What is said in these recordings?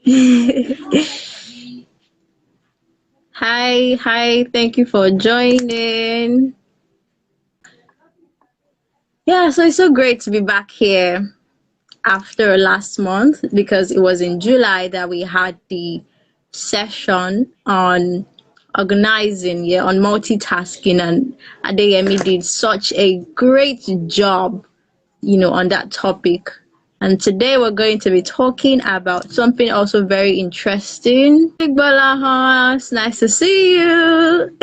Hi, hi, thank you for joining. Yeah, so it's so great to be back here after last month because it was in July that we had the session on organizing, yeah, on multitasking, and Adeyemi did such a great job, on that topic. And today we're going to be talking about something also very interesting. Big Balaha, it's nice to see you.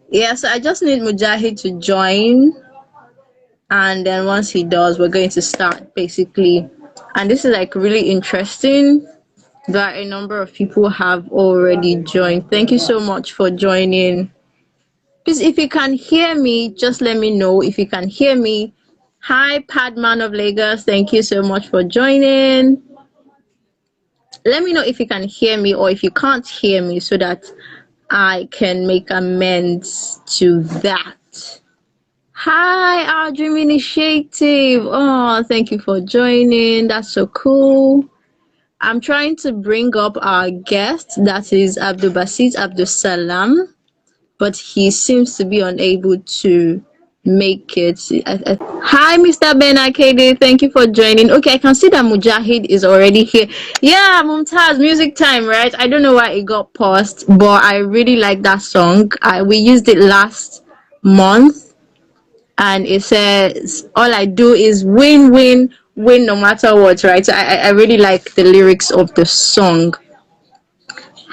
Yeah, so I just need Mujahid to join, and then once he does, we're going to start basically. And this is like really interesting that a number of people have already joined. Thank you so much for joining. Please, if you can hear me, just let me know if you can hear me. Hi, Padman of Lagos. Thank you so much for joining. Let me know if you can hear me or if you can't hear me so that I can make amends to that. Hi, our Dream Initiative. Oh, thank you for joining. That's so cool. I'm trying to bring up our guest, that is Abdul Basit Abdul Salam, but he seems to be unable to make it. Hi, Mr. Ben Akede. Thank you for joining. Okay, I can see that Mujahid is already here. Yeah, Mumtaz, music time, right? I don't know why it got paused, but I really like that song. We used it last month, and it says, all I do is win, win, win no matter what, right? So I really like the lyrics of the song.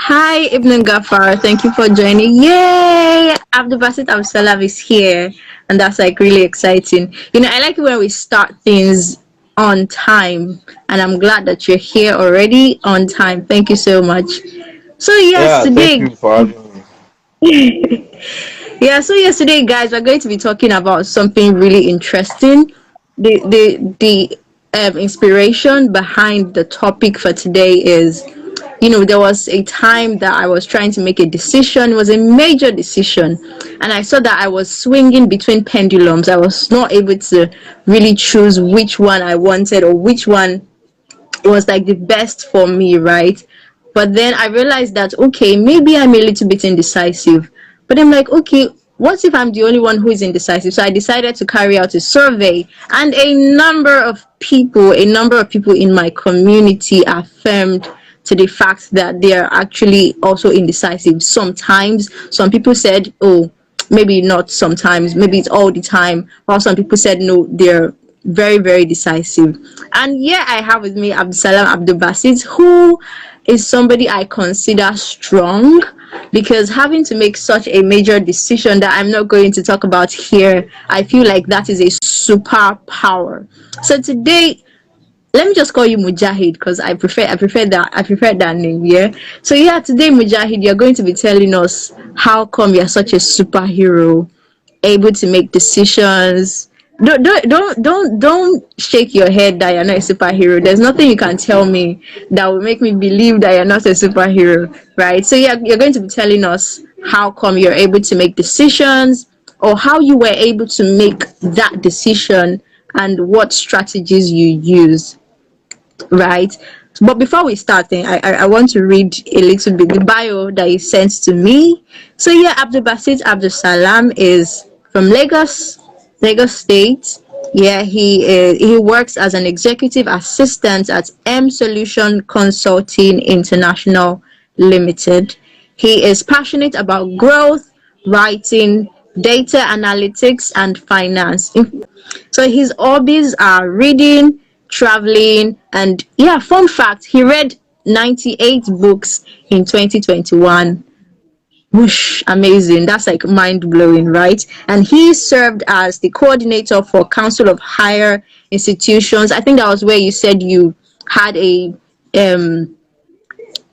Hi, Ibn Gafar. Thank you for joining. Yay! Abdul Basit Absalam is here. And that's like really exciting. I like it when we start things on time. And I'm glad that you're here already on time. Thank you so much. So, yes, Yeah, thank today, you for having me. yeah, so yesterday, guys, we're going to be talking about something really interesting. The inspiration behind the topic for today is, there was a time that I was trying to make a decision. It was a major decision, and I saw that I was swinging between pendulums. I was not able to really choose which one I wanted or which one was like the best for me, right? But then I realized that, okay, maybe I'm a little bit indecisive. But I'm like, okay, what if I'm the only one who is indecisive? So I decided to carry out a survey, and a number of people in my community affirmed to the fact that they are actually also indecisive. Sometimes some people said, oh, maybe not sometimes, maybe it's all the time, while some people said no, they're very, very decisive. And yeah, I have with me Abdusalam Abdul Basit, who is somebody I consider strong, because having to make such a major decision that I'm not going to talk about here, I feel like that is a superpower. So today, let me just call you Mujahid because I prefer that name, yeah. So yeah, today Mujahid, you're going to be telling us how come you're such a superhero, able to make decisions. Don't shake your head that you're not a superhero. There's nothing you can tell me that will make me believe that you're not a superhero, right? So yeah, you're going to be telling us how come you're able to make decisions, or how you were able to make that decision, and what strategies you use, right? But before we start, I want to read a little bit the bio that he sent to me. So yeah, Abdul Basit Abdul Salam is from Lagos State. Yeah, he works as an executive assistant at M Solution Consulting International Limited. He is passionate about growth, writing, data analytics, and finance. So his hobbies are reading, traveling, and yeah, fun fact, he read 98 books in 2021. Whoosh, amazing. That's like mind blowing, right? And he served as the coordinator for Council of Higher Institutions. I think that was where you said you had um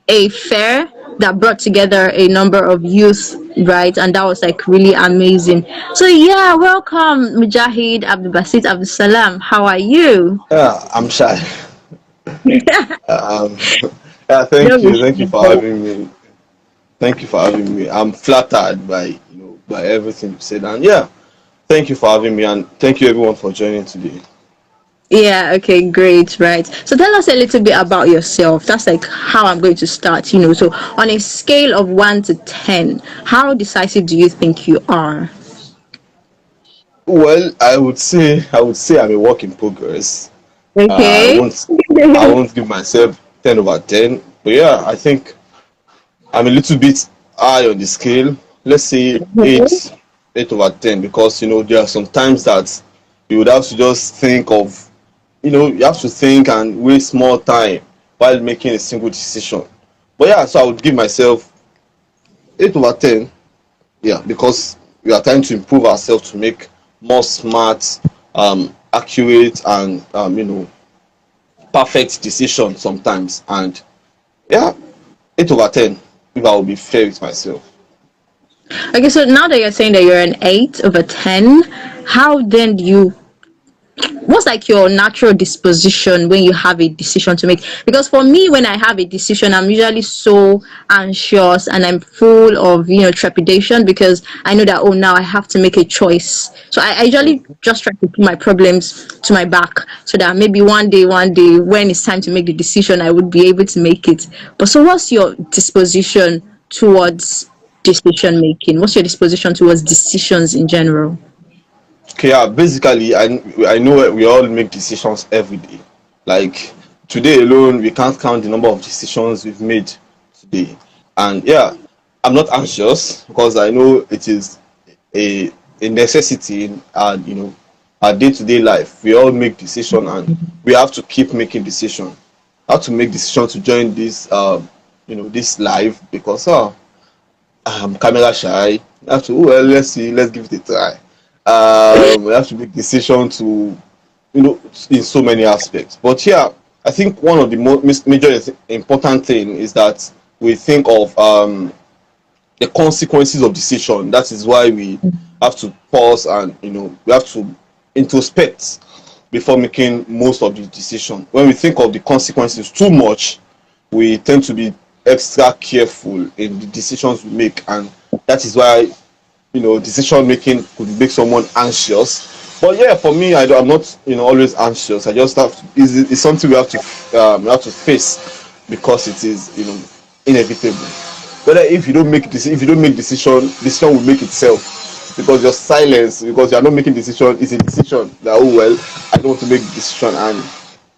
a fair that brought together a number of youth, right? And that was like really amazing. So yeah, welcome Mujahid Abdul Basit Abdul Salam. How are you? Yeah, I'm shy. Um, yeah, Don't be thank you for shy. having me. Thank you for having me. I'm flattered by by everything you said, and yeah, thank you for having me, and thank you everyone for joining today. Yeah, okay, great, right. So tell us a little bit about yourself. That's like how I'm going to start, So on a scale of 1 to 10, how decisive do you think you are? Well, I would say I'm a work in progress. Uh, I Okay. won't I won't give myself 10/10. But yeah, I think I'm a little bit high on the scale. Let's say Mhm. 8/10, because there are some times that you would have to just think of, you have to think and waste more time while making a single decision. But yeah, so I would give myself 8/10. Yeah, because we are trying to improve ourselves to make more smart, accurate, and perfect decisions sometimes. And yeah, 8/10. If I will be fair with myself. Okay, so now that you're saying that you're an 8 over 10, how then do you what's like your natural disposition when you have a decision to make? Because for me, when I have a decision, I'm usually so anxious and I'm full of trepidation, because I know that, oh, now I have to make a choice. So I usually just try to put my problems to my back, so that maybe one day when it's time to make the decision, I would be able to make it. But so what's your disposition towards decision making? What's your disposition towards decisions in general? Okay, yeah, basically, I know we all make decisions every day. Like today alone, we can't count the number of decisions we've made today. And yeah, I'm not anxious because I know it is a a necessity in our day-to-day life. We all make decision, and we have to keep making decision. I have to make decision to join this this live, because I'm camera shy. I have to, well, let's see, let's give it a try. We have to make decision to, in so many aspects. But yeah, I think one of the major important thing is that we think of the consequences of decision. That is why we have to pause, and we have to introspect before making most of the decision. When we think of the consequences too much, we tend to be extra careful in the decisions we make, and that is why decision making could make someone anxious. But yeah, for me, I'm not always anxious. I just have to, it's something we have to face, because it is inevitable. Whether if you don't make if you don't make decision will make itself, because your silence, because you are not making decision, is a decision that, oh well, I don't want to make decision, and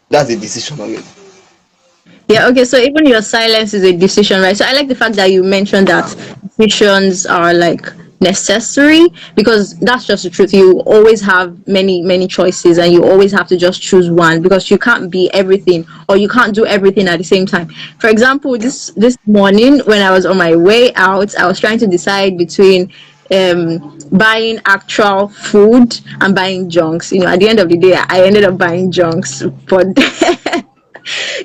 that's a decision already. Yeah, okay, so even your silence is a decision, right? So I like the fact that you mentioned that decisions are like necessary, because that's just the truth. You always have many choices, and you always have to just choose one, because you can't be everything, or you can't do everything at the same time. For example, this morning when I was on my way out, I was trying to decide between buying actual food and buying junks. At the end of the day, I ended up buying junks, but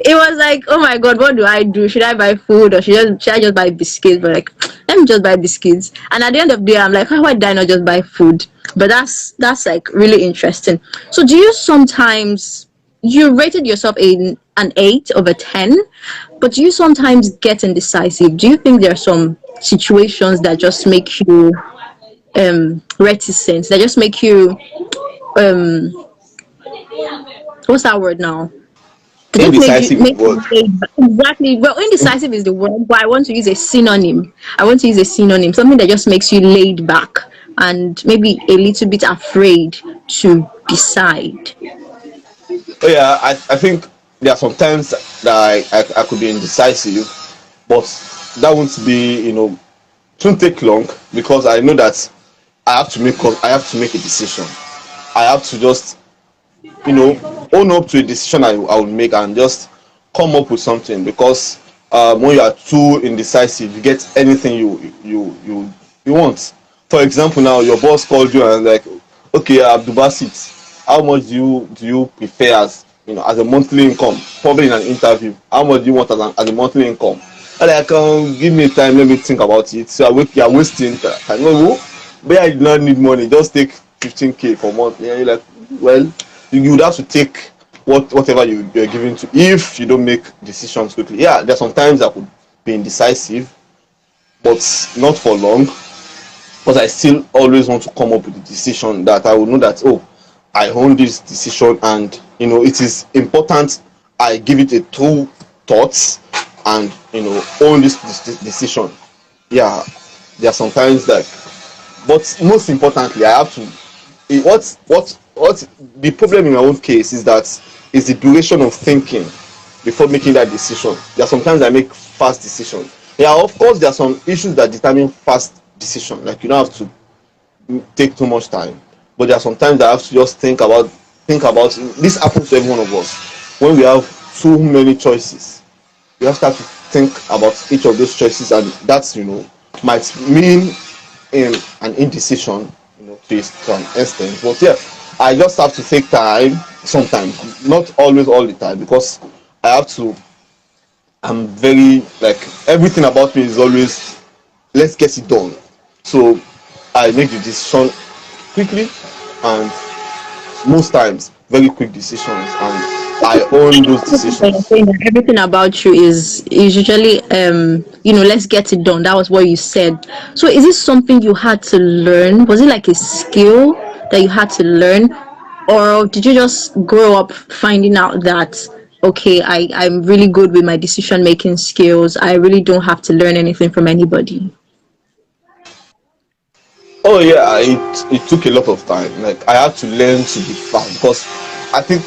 it was like, oh my god, what do I do? Should I buy food, or should I just buy biscuits? But like, let me just buy biscuits. And at the end of the day, I'm like, why did I not just buy food? But that's like really interesting. So do you sometimes, you rated yourself an 8 over 10, but do you sometimes get indecisive? Do you think there are some situations that just make you reticent, that just make you um what's that word now? It just make you Indecisive is make what? you exactly. Well, indecisive is the word, but I want to use a synonym. I want to use a synonym, something that just makes you laid back and maybe a little bit afraid to decide. Oh yeah, I think there are some times that I could be indecisive, but that won't be, it won't take long, because I know that I have to make a decision. I have to just own up to a decision I will make, and just come up with something, because when you are too indecisive, you get anything you want. For example, now your boss called you and like, okay, Abdul Basit, how much do you prefer as as a monthly income? Probably in an interview, how much do you want as a monthly income? And like, give me time, let me think about it. So you're wasting time. No, but I do not need money. Just take 15K for month. Yeah, you're like, well, you would have to take whatever you're given to, if you don't make decisions quickly. Yeah, there's sometimes I could be indecisive, but not for long, because I still always want to come up with a decision that I will know that, oh, I own this decision, and it is important I give it a true thoughts, and own this decision. Yeah, there are sometimes that, but most importantly, I have to. What the problem in my own case is that is the duration of thinking before making that decision. There are sometimes I make fast decisions. Yeah, of course, there are some issues that determine fast decision. Like you don't have to take too much time. But there are sometimes I have to just think about this happens to every one of us. When we have too many choices, you have to start to think about each of those choices, and that's might mean in an indecision, to an extent. But yeah, I just have to take time sometimes, not always all the time, because I have to. I'm very like everything about me is always let's get it done. So I make the decision quickly, and most times very quick decisions, and I own those So you're decisions. saying that everything about you is usually let's get it done. That was what you said. So is this something you had to learn? Was it like a skill that you had to learn, or did you just grow up finding out that okay, I'm really good with my decision making skills. I really don't have to learn anything from anybody. Oh yeah, it took a lot of time. Like I had to learn to be fast, because I think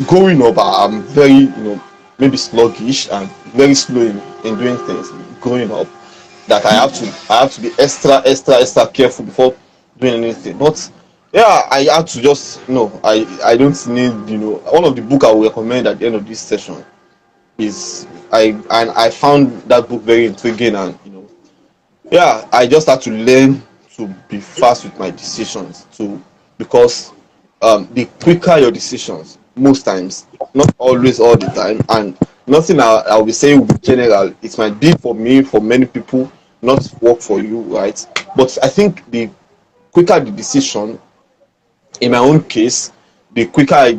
growing up I'm very maybe sluggish and very slow in doing things. Growing up, that I have to be extra careful before doing anything. But yeah, I had to just I don't need one of the book I will recommend at the end of this session is I found that book very intriguing, and yeah, I just had to learn to be fast with my decisions too, because the quicker your decisions, most times, not always all the time, and nothing I'll be saying will be general. It might be for me, for many people, not work for you, right? But I think the quicker the decision, in my own case, the quicker I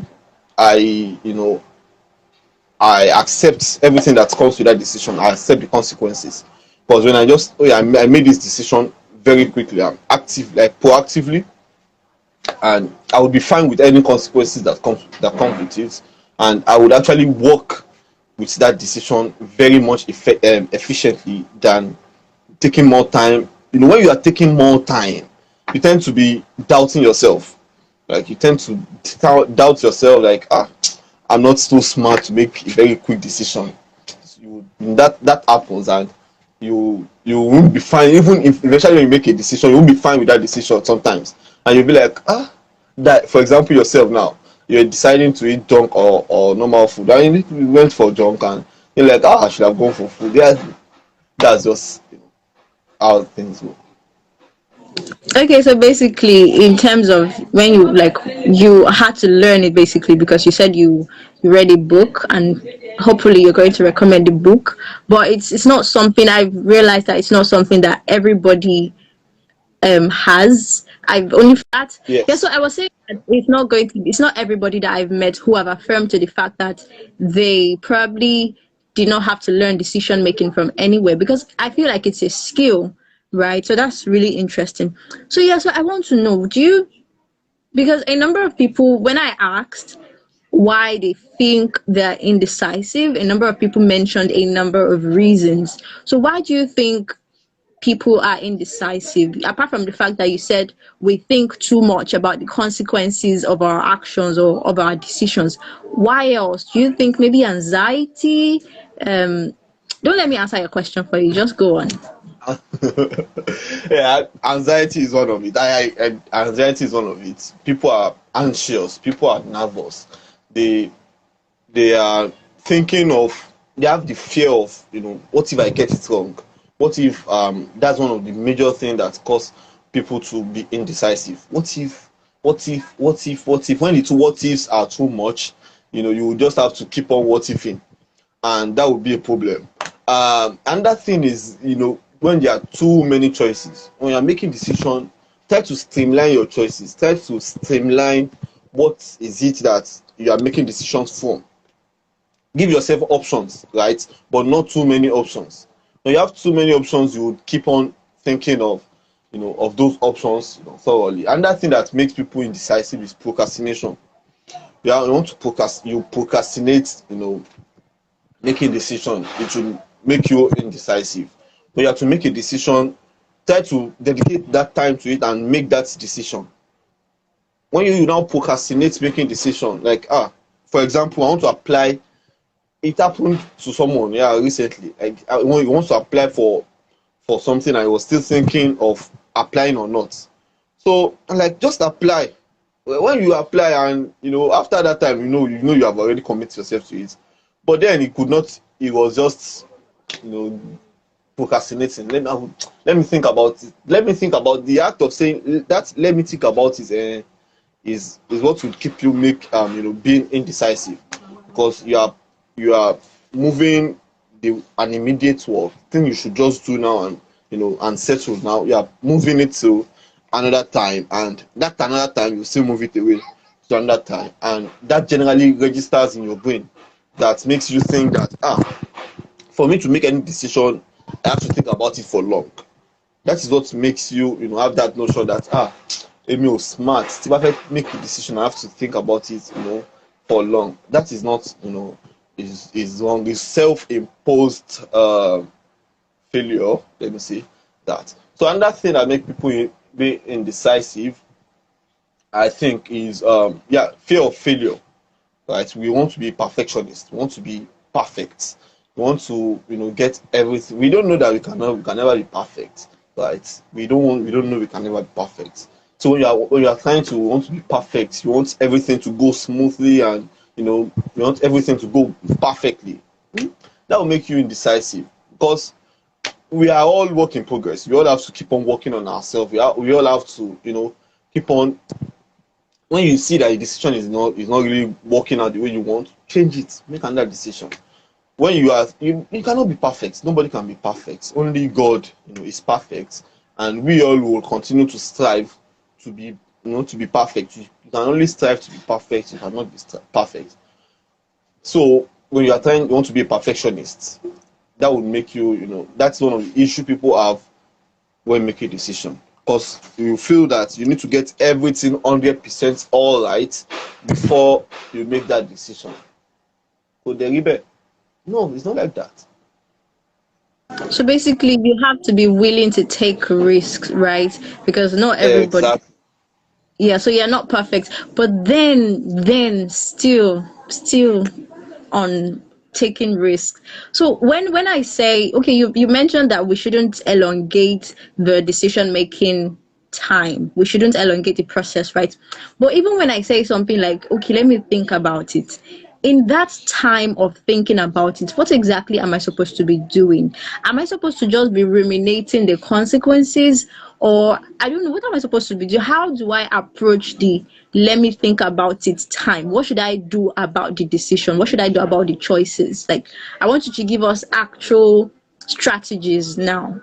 I accept everything that comes with that decision. I accept the consequences. Because when I just, oh yeah, I made this decision very quickly. I'm active, like proactively, and I would be fine with any consequences that come with it. And I would actually work with that decision very much efficiently than taking more time. When you are taking more time, you tend to be doubting yourself. Like you tend to doubt yourself, like I'm not so smart to make a very quick decision. That happens, and you won't be fine. Even if eventually when you make a decision, you won't be fine with that decision sometimes, and you'll be like that. For example, yourself now, you're deciding to eat junk or normal food, and you went for junk, and you're like I should have gone for food. Yeah, that's just how things go. Okay, so basically, in terms of when you had to learn it basically because you said you read a book and hopefully you're going to recommend the book, but it's not something I've realized that it's not something that everybody has. I've only that. Yeah, Yes. so I was saying that it's not everybody that I've met who have affirmed to the fact that they probably did not have to learn decision making from anywhere because I feel like it's a skill, right? So that's really interesting. So yeah, so I want to know, do you, because a number of people, when I asked why they think they're indecisive, a number of people mentioned a number of reasons. So why do you think people are indecisive, apart from the fact that you said we think too much about the consequences of our actions or of our decisions? Why else do you think? Maybe anxiety? um don't let me answer your question for you, just go on. Yeah, anxiety is one of it. Anxiety is one of it. People are anxious. People are nervous. They they are thinking of. They have the fear of what if I get it wrong? What if that's one of the major things that cause people to be indecisive. What if? What if? What if? What if? When the two what ifs are too much, you will just have to keep on what ifing, and that would be a problem. Another thing is, when there are too many choices, when you're making decision, try to streamline your choices. Try to streamline what is it that you are making decisions from. Give yourself options, right? But not too many options. When you have too many options, you would keep on thinking of, of those options, thoroughly. Another thing that makes people indecisive is procrastination. You want to procrastinate, making decision. It will make you indecisive. When you have to make a decision, try to dedicate that time to it and make that decision. When you now procrastinate making decision, like for example, I want to apply. It happened to someone, yeah, recently. Like when he wants to apply for something, I was still thinking of applying or not. So I'm like, just apply. When you apply, and after that time, you have already committed yourself to it. But then he could not. He was just you know procrastinating. Let me think about it. Let me think about the act of saying that. Let me think about it. Is what will keep you make being indecisive, because you are moving an immediate work thing you should just do now, and and settle now. You are moving it to another time, and that another time you still move it away to another time, and that generally registers in your brain. That makes you think that for me to make any decision, I have to think about it for long. That is what makes you have that notion that Emi o smart, tí bá fẹ́ make a decision I have to think about it for long. That is not is wrong. Is self-imposed failure. Let me say that. So another thing that make people be indecisive, I think, is fear of failure. Right? We want to be perfectionists. We want to be perfect. We want to get everything. We don't know that we can never be perfect. Right? We don't know we can never be perfect. So when you are trying to want to be perfect, you want everything to go smoothly, and you want everything to go perfectly. That will make you indecisive, because we are all work in progress. We all have to keep on working on ourselves. We all have to keep on. When you see that a decision is not really working out the way you want, change it. Make another decision. When you cannot be perfect. Nobody can be perfect. Only God is perfect, and we all will continue to strive to be perfect. You can only strive to be perfect. You cannot be perfect. So when you want to be a perfectionist, that would make that's one of the issue people have when making a decision, because you feel that you need to get everything 100% all right before you make that decision. So no, it's not like that. So basically, you have to be willing to take risks, right? Because not everybody. Exactly. Yeah, so you're not perfect, but then still on taking risks. So when I say, okay, you mentioned that we shouldn't elongate the decision making time. We shouldn't elongate the process, right? But even when I say something like, okay, let me think about it. In that time of thinking about it, what exactly am I supposed to be doing? Am I supposed to just be ruminating the consequences? Or I don't know, what am I supposed to be doing? How do I approach the let me think about it time? What should I do about the decision? What should I do about the choices? Like, I want you to give us actual strategies now.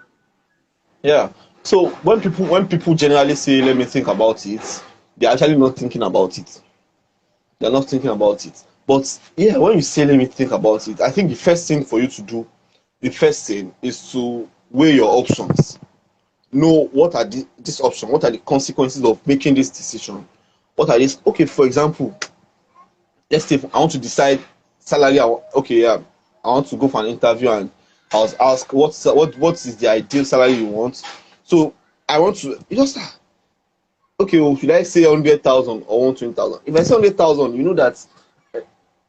Yeah. So when people generally say let me think about it, they're actually not thinking about it. They're not thinking about it. But yeah, when you say let me think about it, I think the first thing for you to do, the first thing is to weigh your options. Know what are this option, what are the consequences of making this decision. What are these? Okay, for example, let's say I want to decide salary. Okay, yeah, I want to go for an interview, and I was asked what is the ideal salary you want. So I want to just okay, well, should I say 100,000 or 120,000? If I say 100,000, you know that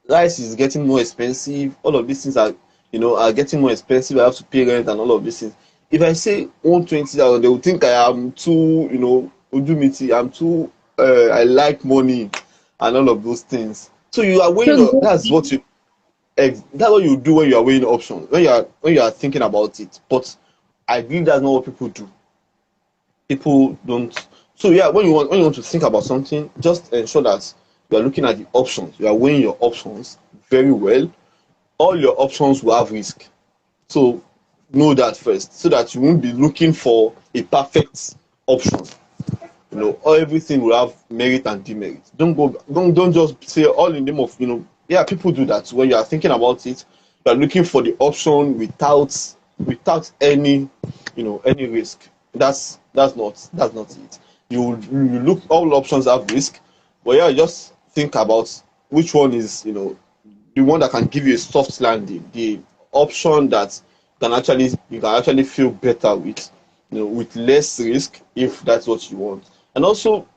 rice is getting more expensive. All of these things are getting more expensive. I have to pay rent and all of these things. If I say 120,000, they will think I am too, Udumiti. I'm too. I like money and all of those things. So you are weighing. So That's what you do when you are weighing options. When you are thinking about it. But I believe that's not what people do. People don't. So yeah, when you want to think about something, just ensure that you are looking at the options. You are weighing your options very well. All your options will have risk. So know that first, so that you won't be looking for a perfect option. Everything will have merit and demerit. Don't just say all in the name of yeah, people do that. When you are thinking about it, you are looking for the option without any any risk. That's not it. You look, all options have risk, but yeah, just think about which one is, the one that can give you a soft landing, the option that you can actually feel better with, with less risk, if that's what you want. And also,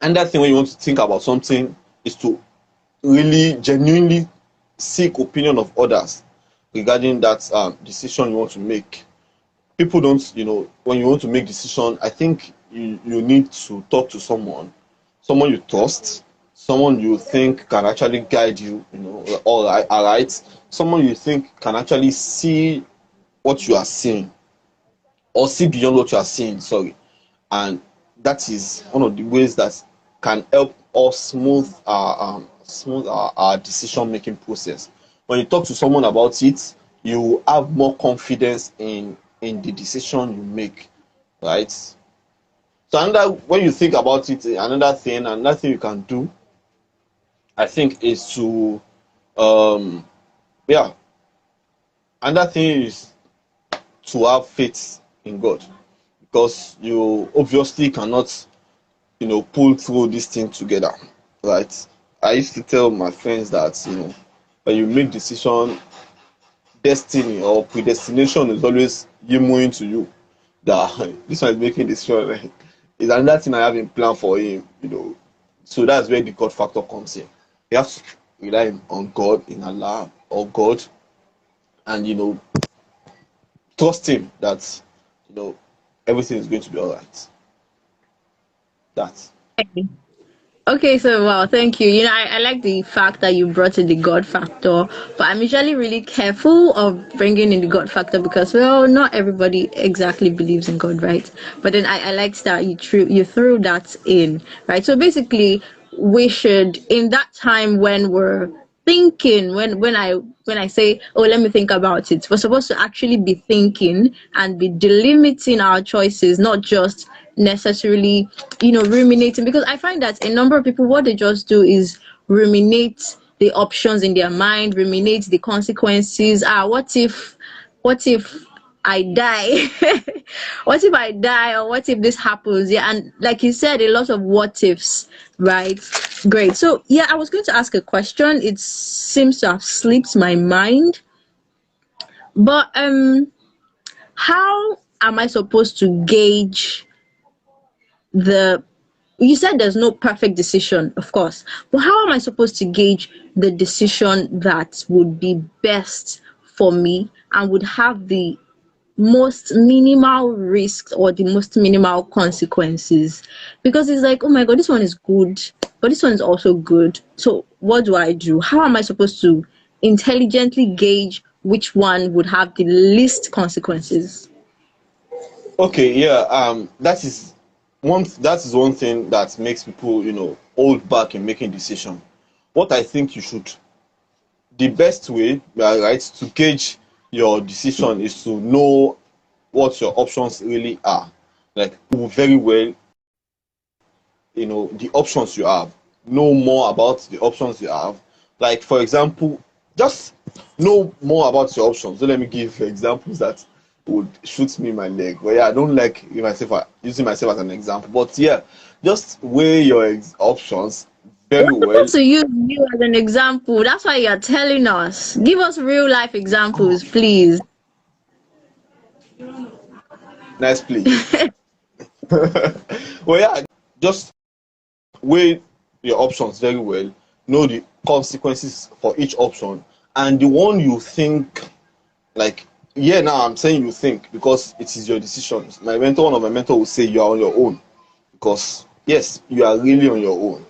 another thing when you want to think about something is to really genuinely seek opinion of others regarding that decision you want to make. People don't, when you want to make decision, I think you need to talk to someone you trust, someone you think can actually guide you, all right, someone you think can actually see what you are seeing, or see beyond what you are seeing, sorry. And that is one of the ways that can help us smooth our decision making process. When you talk to someone about it, you have more confidence in the decision you make, right? So another, when you think about it, another thing you can do, I think, is to um yeah, another thing is to have faith in God, because you obviously cannot, pull through this thing together, right? I used to tell my friends that, when you make decision, destiny or predestination is always yimmering to you that this one is making decision, right? Is another thing I have in plan for him. So that's where the God factor comes in. You have to rely on God, in Allah or God, and trust him that you know everything is going to be all right. That. Okay, so wow, thank you. I like the fact that you brought in the God factor, but I'm usually really careful of bringing in the God factor because, well, not everybody exactly believes in God, right? But then I liked that you threw that in, right? So basically, we should, in that time when we're thinking, when I say, oh, let me think about it, we're supposed to actually be thinking and be delimiting our choices, not just necessarily, ruminating. Because I find that a number of people, what they just do is ruminate the options in their mind, ruminate the consequences. What if I die? What if I die? Or what if this happens? Yeah, and like you said, a lot of what ifs, right? Great. So yeah, I was going to ask a question. It seems to have slipped my mind. But how am I supposed to gauge the you said there's no perfect decision, of course, but how am I supposed to gauge the decision that would be best for me and would have the most minimal risks or the most minimal consequences? Because it's like, oh my god, this one is good, but this one is also good. So what do I do? How am I supposed to intelligently gauge which one would have the least consequences? Okay, yeah. That is one thing that makes people, hold back in making decision. What I think you should The best way, right, to gauge your decision is to know what your options really are. Like, know very well, the options you have. Know more about the options you have. Like, for example, just know more about your options. So let me give examples that would shoot me in my leg. But yeah, I don't like using myself as an example. But yeah, just weigh your options very We're well. supposed to use you as an example. That's why you're telling us. Give us real life examples, please. Nice play. Well, yeah, just weigh your options very well, know the consequences for each option, and the one you think, like, yeah, now I'm saying you think because it is your decision. One of my mentor will say you are on your own, because yes, you are really on your own.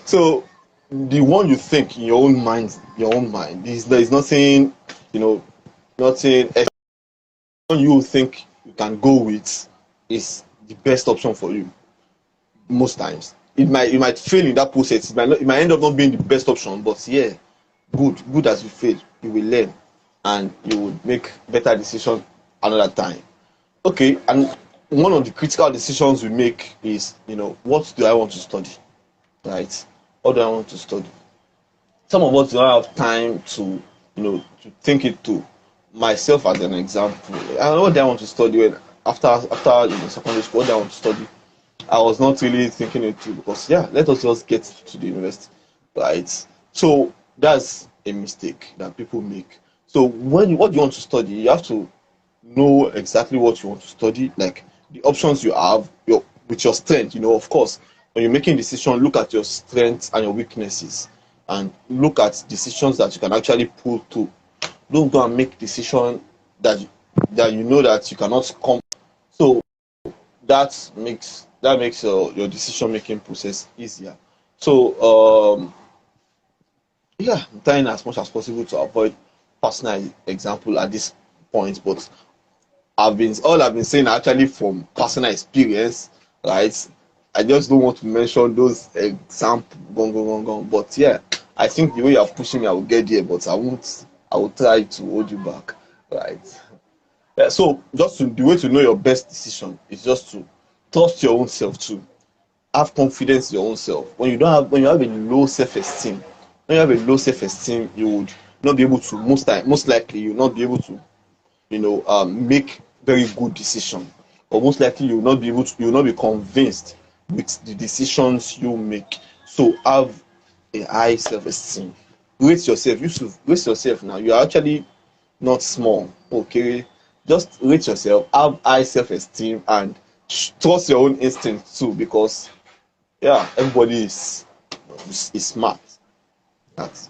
So the one you think in your own mind, there is nothing, you know, nothing extra. The one you think you can go with is the best option for you. Most times it might fail in that process. It might end up not being the best option, but yeah, good as you fail, you will learn and you will make better decision another time. Okay, and one of the critical decisions we make is, what do I want to study, right? What do I want to study? Some of us don't have time to think it through. Myself as an example, I don't know what I want to study. after secondary school, what I want to study, I was not really thinking it through because yeah, let us just get to the university, right? So that's a mistake that people make. So what you want to study, you have to know exactly what you want to study, like the options you have, your with your strength. Of course, when you're making decision, look at your strengths and your weaknesses, and look at decisions that you can actually pull through. Don't go and make decision that you know that you cannot come. So that makes your decision making process easier. So yeah, I'm trying as much as possible to avoid personal example at this point, but I've been saying actually from personal experience, right? I just don't want to mention those examples, gone, gone, gone, gone. But yeah, I think the way you are pushing me, I will get there, but I won't. I will try to hold you back, right? Yeah, so the way to know your best decision is just to trust your own self too. Have confidence in your own self. When you have a low self-esteem, you would not be able to most likely you will not be able to make very good decision, or most likely you will not be convinced with the decisions you make. So have a high self-esteem. Rate yourself. You should rate yourself now. You are actually not small, okay? Just rate yourself, have high self-esteem, and trust your own instinct too, because yeah, everybody is smart. That's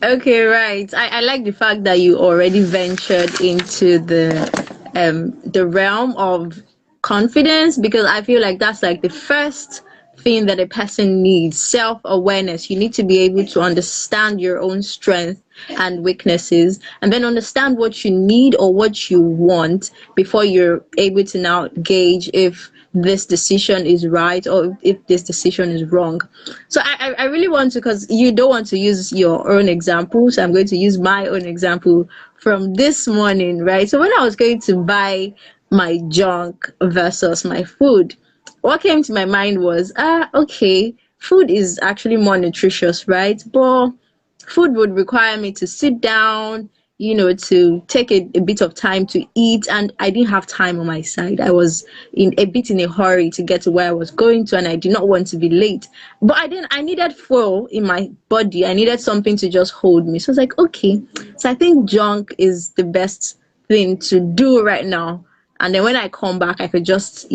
Okay, right. I like the fact that you already ventured into the realm of confidence, because I feel like that's like the first thing that a person needs, self-awareness. You need to be able to understand your own strength and weaknesses, and then understand what you need or what you want before you're able to now gauge if this decision is right or if this decision is wrong. So I really want to, because you don't want to use your own example, so I'm going to use my own example from this morning, right? So when I was going to buy my junk versus my food, what came to my mind was, okay, food is actually more nutritious, right? But food would require me to sit down, to take a bit of time to eat, and I didn't have time on my side. I was in a hurry to get to where I was going to, and I did not want to be late. But I needed fuel in my body. I needed something to just hold me. So I was like, okay. So I think junk is the best thing to do right now. And then when I come back, I could just,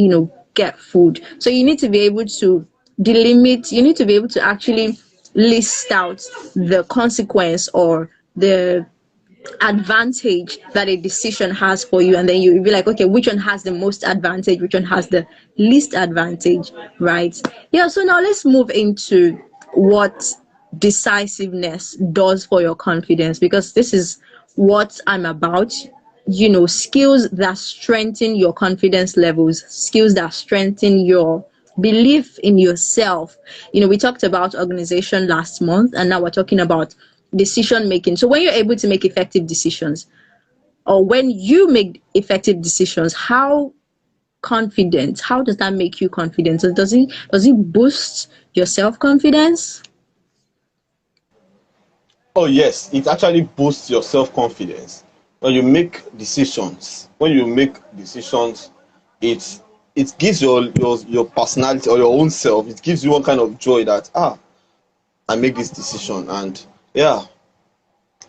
get food. So you need to be able to delimit, you need to be able to actually list out the consequence or the advantage that a decision has for you, and then you will be like, okay, which one has the most advantage, which one has the least advantage, right? Yeah, so now let's move into what decisiveness does for your confidence, because this is what I'm about. Skills that strengthen your confidence levels, skills that strengthen your belief in yourself. We talked about organization last month, and now we're talking about decision making. So when you're able to make effective decisions, or when you make effective decisions, how does that make you confident? So does it boost your self-confidence? Oh yes, it actually boosts your self-confidence. When you make decisions, it it gives your personality or your own self. It gives you one kind of joy that I make this decision, and yeah,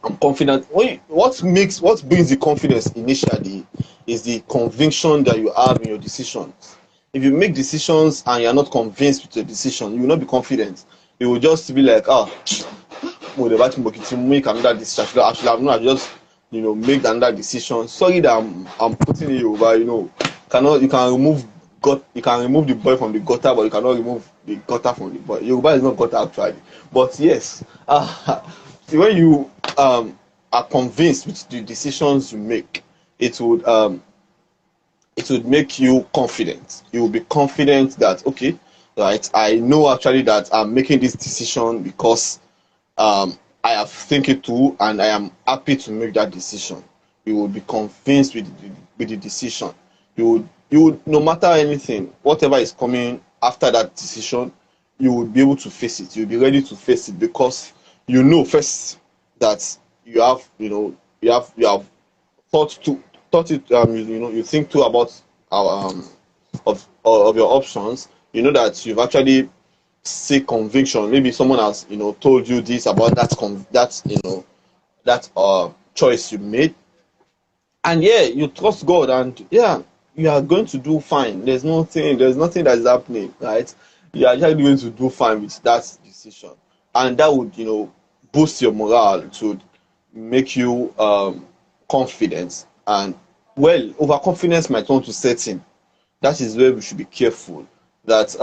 I'm confident. What brings the confidence initially is the conviction that you have in your decisions. If you make decisions and you're not convinced with your decision, you will not be confident. You will just be like, well, the batting bucket to make another decision. I should have known. I just make another decision. Sorry that I'm putting it over. Cannot you can remove the boy from the gutter, but you cannot remove the gutter from the boy. Yoruba is not gutter actually, but yes. When you are convinced with the decisions you make, it would make you confident. You will be confident that okay, right, I know actually that I'm making this decision because I have think it through and I am happy to make that decision. You will be convinced with the decision. You would no matter anything, whatever is coming after that decision, you will be able to face it. You'll be ready to face it because you know first that you have thought thought it, you think too about our of your options, you know that you've actually seek conviction. Maybe someone has, told you this about that choice you made, and yeah, you trust God, and yeah, you are going to do fine. There's nothing that is happening, right? You are actually going to do fine with that decision, and that would, boost your morale. It would make you confident, and well, overconfidence might want to set in. That is where we should be careful. That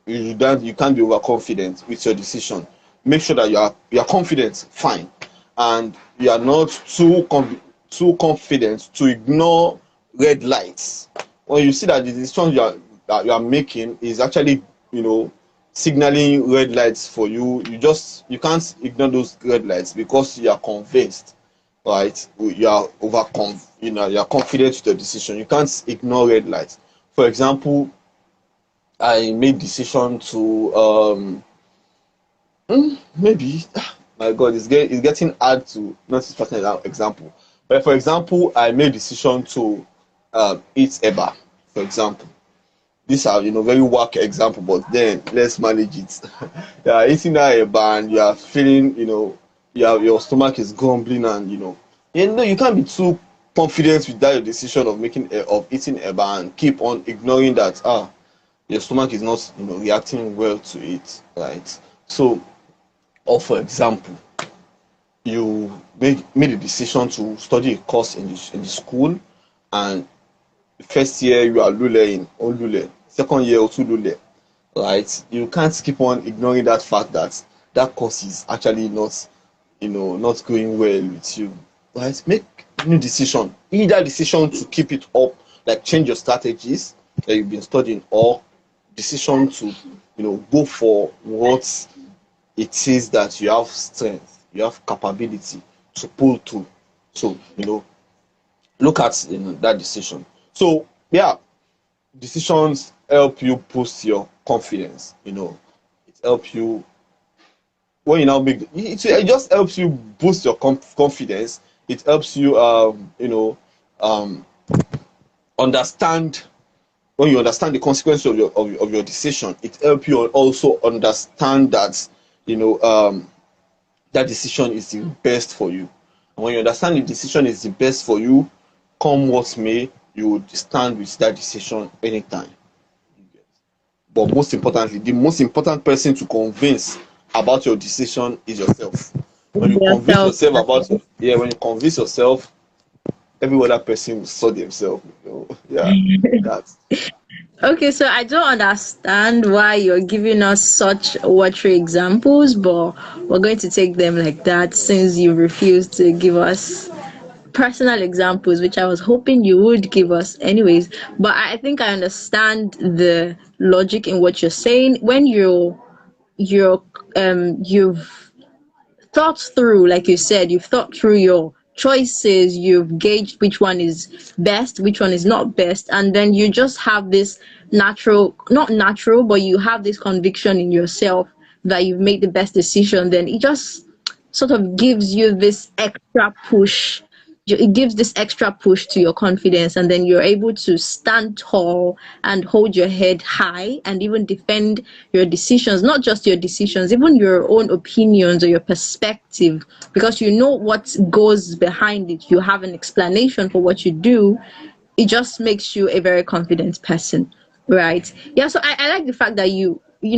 you can't be overconfident with your decision. Make sure that you are confident, fine, and you are not too confident to ignore red lights. When you see that the decision you are making is actually, signaling red lights for you, you can't ignore those red lights because you are convinced, right? You are confident with your decision. You can't ignore red lights. For example, I made decision to maybe my God, it's getting hard to not this personal example. But for example, I made decision to eat eba. For example, these are, very whack example, but then let's manage it. You are eating that eba and you are feeling, your stomach is grumbling, and you can't be too confident with that your decision of eating eba and keep on ignoring that your stomach is not, reacting well to it, right? So, or for example, you made a decision to study a course in the school, and first year you are lule or lule, second year also lule, right? You can't keep on ignoring that fact that that course is actually not going well with you, right? Make new decision, either decision to keep it up, like change your strategies that you've been studying, or decision to, go for what it is that you have strength, you have capability to pull through. So, look at, that decision. So yeah, decisions help you boost your confidence. It helps you when you now make it just helps you boost your confidence. It helps you um understand. When you understand the consequence of your decision, it helps you also understand that, you know um that decision is the best for you. And when you understand the decision is the best for you, come what may, you would stand with that decision anytime. But most importantly, the most important person to convince about your decision is yourself. When you convince Yourself. yourself about yeah, when you convince yourself, every other person will sort themselves. Yeah, that's Okay, so I don't understand why you're giving us such watery examples, but we're going to take them like that since you refused to give us personal examples, which I was hoping you would give us anyways. But I think I understand the logic in what you're saying. When you've thought through, like you said, you've thought through your choices, you've gauged which one is best, which one is not best, and then you just have this natural, not natural, but you have this conviction in yourself that you've made the best decision, then it just sort of gives you this extra push. It gives this extra push to your confidence, and then you're able to stand tall and hold your head high and even defend your decisions, not just your decisions, even your own opinions or your perspective, because you know what goes behind it. You have an explanation for what you do. It just makes you a very confident person, right? Yeah, so I like the fact that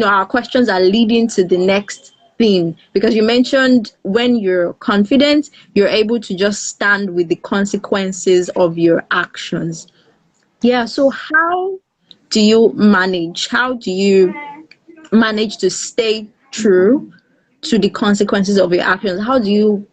our questions are leading to the next thing, because you mentioned when you're confident, you're able to just stand with the consequences of your actions. Yeah, so how do you manage to stay true to the consequences of your actions? How do you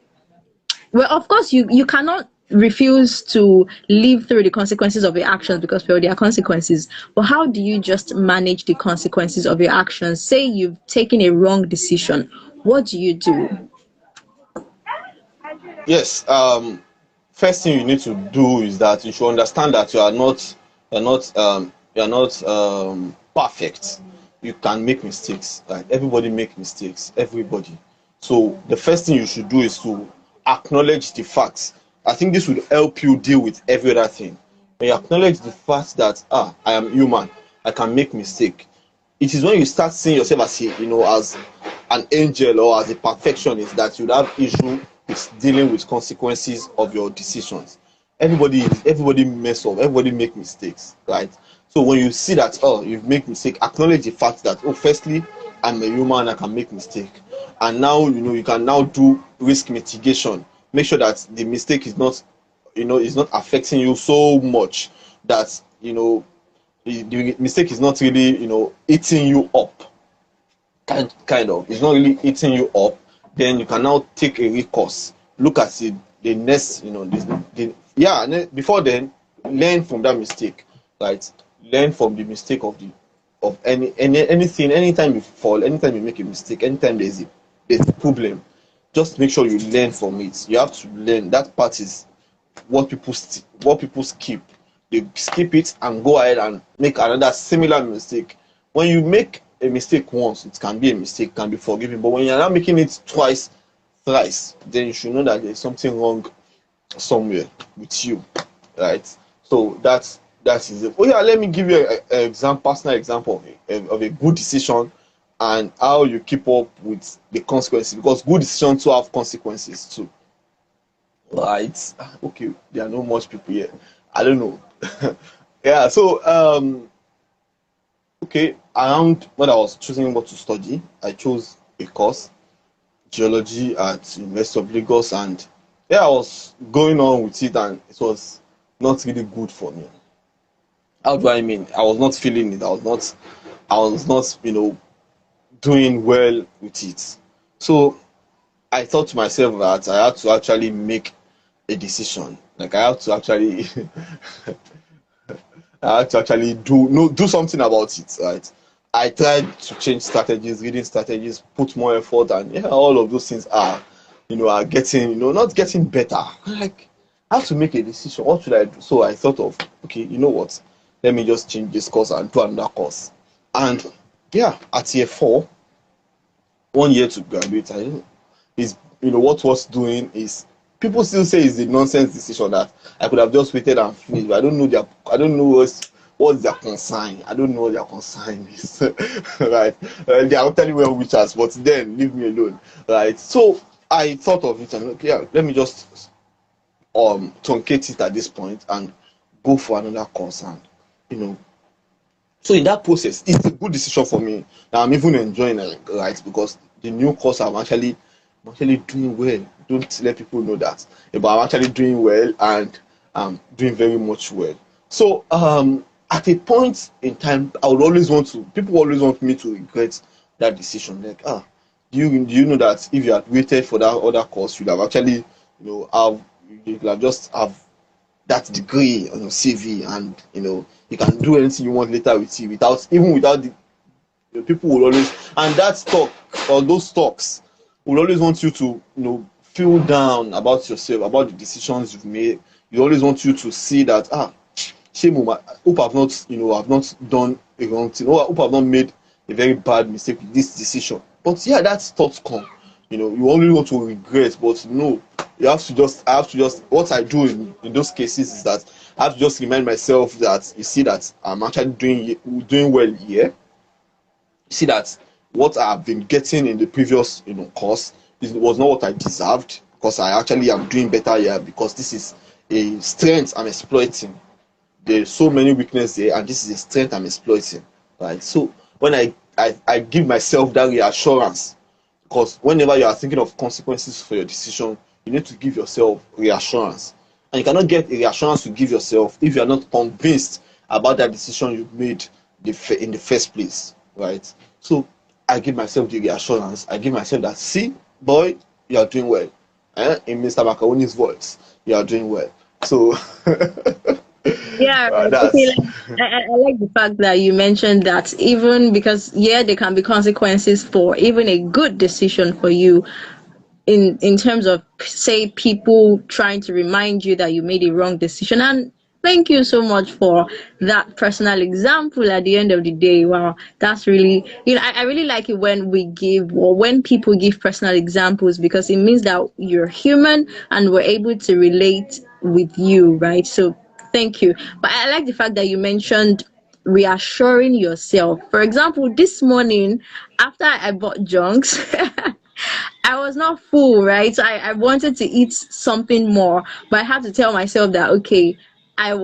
Well, of course, you cannot refuse to live through the consequences of your actions, because well, there are consequences. But how do you just manage the consequences of your actions? Say you've taken a wrong decision. What do you do? yes. First thing you need to do is that you should understand that you are not perfect. You can make mistakes. Like everybody make mistakes. Everybody. So the first thing you should do is to acknowledge the facts I think this would help you deal with every other thing. When you acknowledge the fact that I am human, I can make mistake. It is when you start seeing yourself as as an angel or as a perfectionist that you have issue with dealing with consequences of your decisions. Everybody mess up, everybody make mistakes, right? So when you see that you've made mistake, acknowledge the fact that firstly, I'm a human, I can make mistake. And now you can now do risk mitigation. Make sure that the mistake is not affecting you so much that the mistake is not really eating you up, kind of it's not really eating you up. Then you can now take a recourse, look at the next, yeah, and then before then, learn from that mistake, right? Learn from the mistake of anything. Anytime you fall, anytime you make a mistake, anytime there's a problem, just make sure you learn from it. You have to learn. That part is what people skip. They skip it and go ahead and make another similar mistake. When you make a mistake once, it can be a mistake, can be forgiven. But when you're not making it twice, thrice, then you should know that there's something wrong somewhere with you, right? So that is it. Oh yeah, let me give you an example, personal example of a good decision and how you keep up with the consequences, because good decisions too have consequences too. Right. Okay, there are not much people here. I don't know. Yeah, so okay, around when I was choosing what to study, I chose a course, geology at University of Lagos, and yeah, I was going on with it and it was not really good for me. How do I mean? I was not feeling it. I was not, doing well with it. So I thought to myself that I had to actually make a decision. Like I have to actually I had to actually do no do something about it, right? I tried to change strategies, reading strategies, put more effort, and yeah, all of those things are getting, not getting better. Like I have to make a decision. What should I do? So I thought of, okay, you know what? Let me just change this course and do another course. And yeah, at year four, 1 year to graduate, is what was doing is people still say it's a nonsense decision that I could have just waited and finished. But I don't know what's their concern. I don't know what their concern is. Right? They are telling well witches, but then leave me alone. Right. So I thought of it and okay, yeah, let me just truncate it at this point and go for another course. And you know so in that process, it's a good decision for me. Now I'm even enjoying it, right? Because the new course I'm actually doing well. Don't let people know that. But I'm actually doing well and I'm doing very much well. So at a point in time, people always want me to regret that decision. Like, do you know that if you had waited for that other course, you'd have actually, you could have just have that degree on your CV, and you can do anything you want later with it without the people will always, and that talk or those talks will always want you to feel down about yourself, about the decisions you've made. You always want you to see that shame on hope I've not done a wrong thing, or I hope I've not made a very bad mistake with this decision. But yeah, that's thoughts come. You only want to regret, but no, I have to just what I do in those cases is that I have to just remind myself that you see that I'm actually doing well here. You see that what I've been getting in the previous course was not what I deserved, because I actually am doing better here, because this is a strength I'm exploiting. There's so many weaknesses there, and this is a strength I'm exploiting, right? So when I give myself that reassurance, because whenever you are thinking of consequences for your decision, you need to give yourself reassurance. And you cannot get a reassurance to give yourself if you are not convinced about that decision you made in the first place, right? So I give myself the reassurance. I give myself that, see, boy, you are doing well. In Mr. Macaroni's voice, you are doing well. So Yeah, okay. that's I like the fact that you mentioned that, even because yeah, there can be consequences for even a good decision for you, in terms of say people trying to remind you that you made a wrong decision. And Thank you so much for that personal example at the end of the day. Wow, that's really, I really like it when we give or when people give personal examples because it means that you're human and we're able to relate with you, right? So thank you. But I like the fact that you mentioned reassuring yourself. For example, this morning after I bought junks, I was not full, right? So I wanted to eat something more, but I had to tell myself that okay, I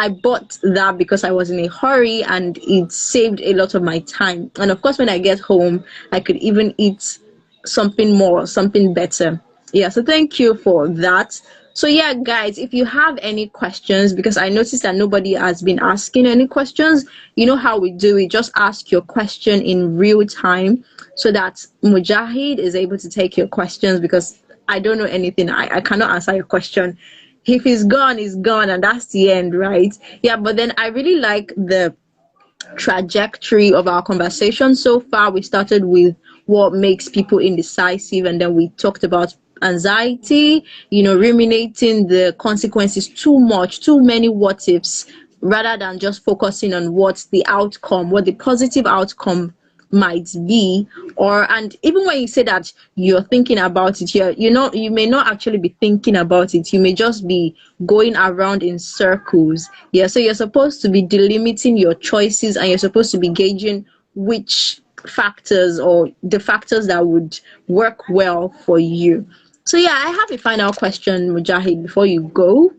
bought that because I was in a hurry and it saved a lot of my time. And of course when I get home, I could even eat something more, something better. Yeah, so thank you for that. So yeah, guys, if you have any questions, because I noticed that nobody has been asking any questions, you know how we do it. Just ask your question in real time so that Mujahid is able to take your questions because I don't know anything. I cannot answer your question. If he's gone, and that's the end, right? Yeah, but then I really like the trajectory of our conversation so far. We started with what makes people indecisive, and then we talked about anxiety, ruminating the consequences too much, too many what ifs, rather than just focusing on what the outcome, what the positive outcome might be. Or and even when you say that you're thinking about it, you may not actually be thinking about it, you may just be going around in circles. Yeah, so you're supposed to be delimiting your choices and you're supposed to be gauging which factors or the factors that would work well for you. So yeah, I have a final question, Mujahid, before you go.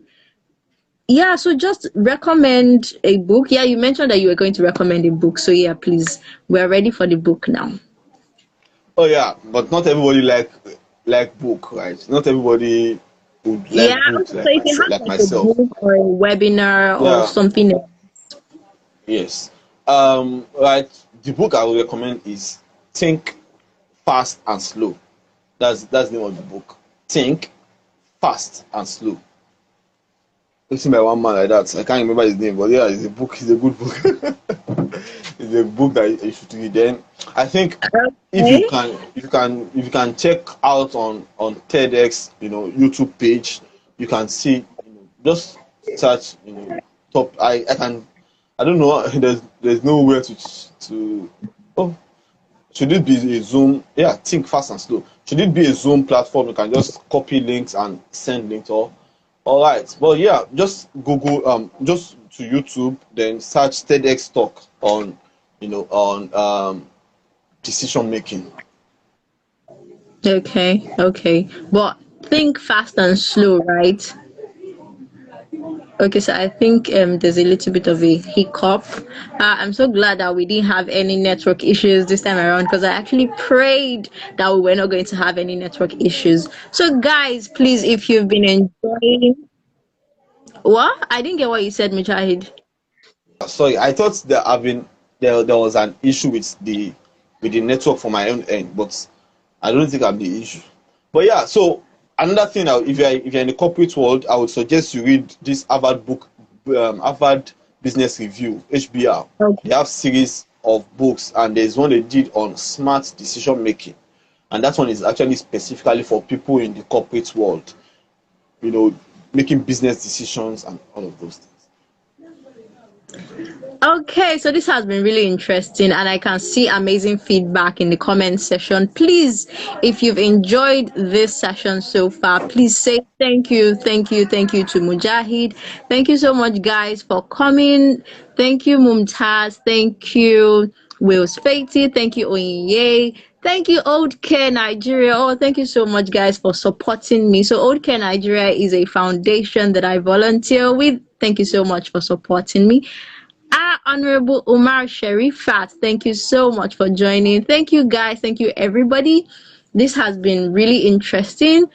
Yeah, so just recommend a book. Yeah, you mentioned that you were going to recommend a book. So yeah, please, we're ready for the book now. Oh yeah, but not everybody like book, right? Not everybody would Yeah, like books okay, so if you have like like a myself. book or a webinar or Yeah, something else. yes. Right. The book I would recommend is Think Fast and Slow. That's the name of the book. Think Fast and Slow. Written by one man like that. I can't remember his name, but yeah, it's a book. It's a good book. It's a book that you should read. Then I think Okay. if you can check out on TEDx, YouTube page, you can see, just search, top. I don't know. There's nowhere to. Oh, should it be a Zoom? Yeah, think fast and slow. Should it be a Zoom platform? You can just copy links and send links. All right. But yeah, just Google, just to YouTube, then search TEDx talk on decision making. Okay, okay. But think fast and slow, right? Okay, so I think there's a little bit of a hiccup. I'm so glad that we didn't have any network issues this time around because I actually prayed that we were not going to have any network issues. So, guys, please, if you've been enjoying, what? I didn't get what you said, Mujahid. Sorry, I thought there was an issue with the network for my own end, but I don't think I'm the issue. But yeah, so another thing, if you're in the corporate world, I would suggest you read this Harvard book, Harvard Business Review (HBR). Okay. They have series of books, and there's one they did on smart decision making, and that one is actually specifically for people in the corporate world, you know, making business decisions and all of those things. Okay, so this has been really interesting, and I can see amazing feedback in the comment section. Please, if you've enjoyed this session so far, please say thank you, thank you, thank you to Mujahid. Thank you so much, guys, for coming. Thank you, Mumtaz. Thank you, Will Spatey. Thank you, Oyinye. Thank you, Old Care Nigeria. Oh, thank you so much, guys, for supporting me. So, Old Care Nigeria is a foundation that I volunteer with. Thank you so much for supporting me. Honorable Umar Sherifat, thank you so much for joining. Thank you, guys. Thank you, everybody. This has been really interesting.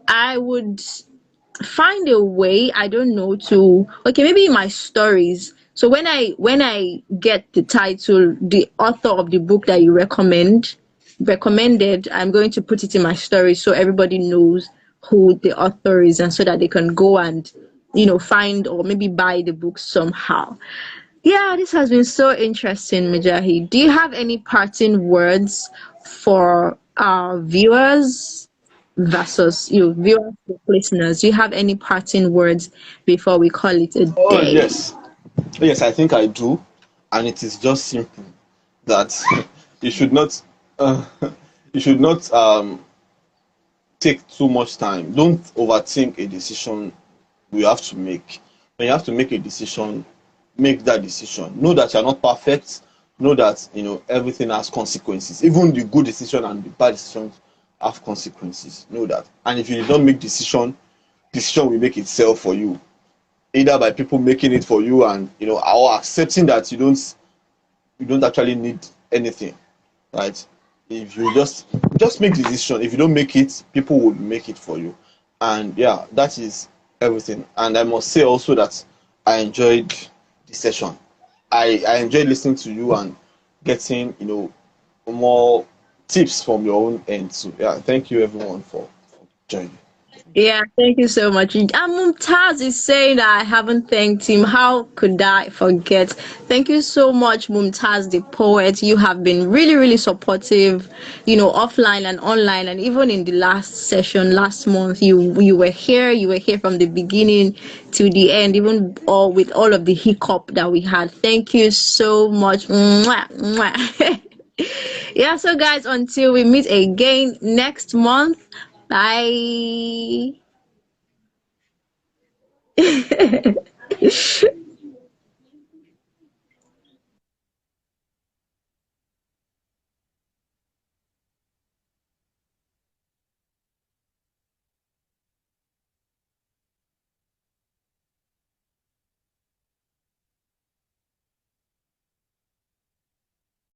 I would find a way, I don't know, to okay, maybe in my stories. So when I get the title, the author of the book that you recommended, I'm going to put it in my story so everybody knows who the author is and so that they can go and find or maybe buy the book somehow. Yeah, this has been so interesting, Mujahid. Do you have any parting words for our viewers? versus you viewers, listeners. Do you have any parting words before we call it a Oh day? yes, yes, I think I do, and it is just simple that you should not, uh, you should not take too much time. Don't overthink a decision you have to make. When you have to make a decision, make that decision. Know that you're not perfect. Know that everything has consequences. Even the good decision and the bad decisions have consequences. Know that. And if you don't make decision will make itself for you. Either by people making it for you and or accepting that you don't actually need anything, right? If you just make the decision, if you don't make it, people will make it for you. And yeah, that is everything. And I must say also that I enjoyed the session. I enjoyed listening to you and getting more tips from your own end. So yeah, thank you everyone for joining. Yeah, thank you so much. Mumtaz is saying that I haven't thanked him. How could I forget? Thank you so much, Mumtaz, the poet. You have been really, really supportive, offline and online, and even in the last session last month, you were here. You were here from the beginning to the end, even all with all of the hiccup that we had. Thank you so much. Mwah, mwah. Yeah, so guys, until we meet again next month, bye.